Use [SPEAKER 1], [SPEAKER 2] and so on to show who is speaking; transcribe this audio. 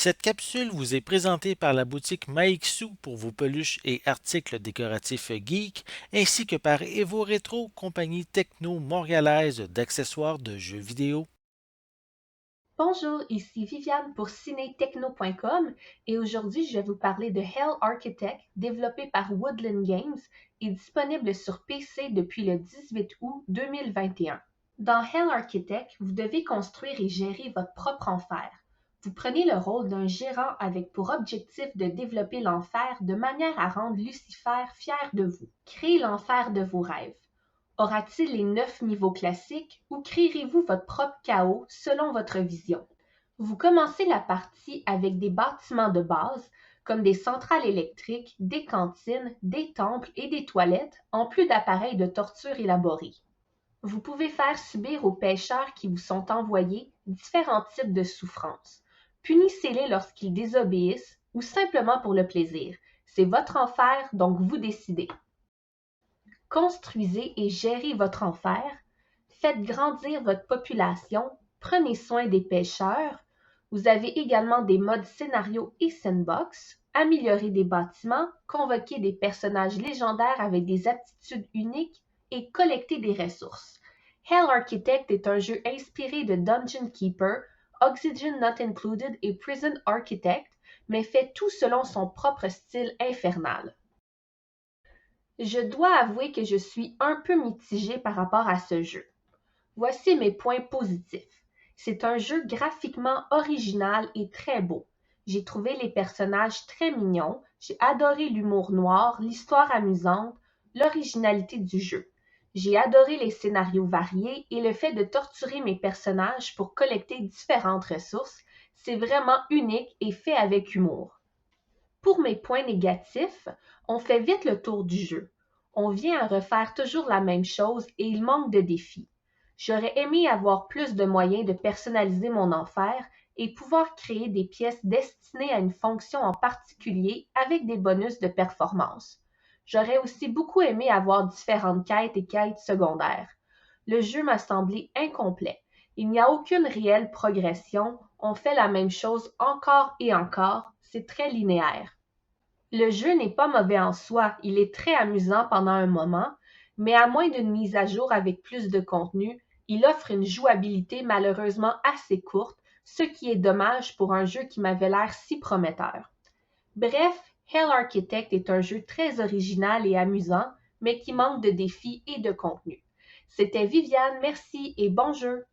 [SPEAKER 1] Cette capsule vous est présentée par la boutique Maixu pour vos peluches et articles décoratifs geeks, ainsi que par Evo Retro, compagnie techno-montréalaise d'accessoires de jeux vidéo.
[SPEAKER 2] Bonjour, ici Viviane pour cinétechno.com et aujourd'hui je vais vous parler de Hell Architect développé par Woodland Games et disponible sur PC depuis le 18 août 2021. Dans Hell Architect, vous devez construire et gérer votre propre enfer. Vous prenez le rôle d'un gérant avec pour objectif de développer l'enfer de manière à rendre Lucifer fier de vous. Créez l'enfer de vos rêves. Aura-t-il les 9 niveaux classiques ou créerez-vous votre propre chaos selon votre vision? Vous commencez la partie avec des bâtiments de base comme des centrales électriques, des cantines, des temples et des toilettes, en plus d'appareils de torture élaborés. Vous pouvez faire subir aux pêcheurs qui vous sont envoyés différents types de souffrances. Punissez-les lorsqu'ils désobéissent ou simplement pour le plaisir. C'est votre enfer, donc vous décidez. Construisez et gérez votre enfer, faites grandir votre population, prenez soin des pêcheurs. Vous avez également des modes scénario et sandbox, améliorez des bâtiments, convoquez des personnages légendaires avec des aptitudes uniques et collectez des ressources. Hell Architect est un jeu inspiré de Dungeon Keeper, Oxygen Not Included et Prison Architect, mais fait tout selon son propre style infernal. Je dois avouer que je suis un peu mitigée par rapport à ce jeu. Voici mes points positifs. C'est un jeu graphiquement original et très beau. J'ai trouvé les personnages très mignons, j'ai adoré l'humour noir, l'histoire amusante, l'originalité du jeu. J'ai adoré les scénarios variés et le fait de torturer mes personnages pour collecter différentes ressources. C'est vraiment unique et fait avec humour. Pour mes points négatifs, on fait vite le tour du jeu. On vient à refaire toujours la même chose et il manque de défis. J'aurais aimé avoir plus de moyens de personnaliser mon enfer et pouvoir créer des pièces destinées à une fonction en particulier avec des bonus de performance. J'aurais aussi beaucoup aimé avoir différentes quêtes et quêtes secondaires. Le jeu m'a semblé incomplet. Il n'y a aucune réelle progression, on fait la même chose encore et encore, c'est très linéaire. Le jeu n'est pas mauvais en soi, il est très amusant pendant un moment, mais à moins d'une mise à jour avec plus de contenu, il offre une jouabilité malheureusement assez courte, ce qui est dommage pour un jeu qui m'avait l'air si prometteur. Bref, Hell Architect est un jeu très original et amusant, mais qui manque de défis et de contenu. C'était Viviane, merci et bon jeu!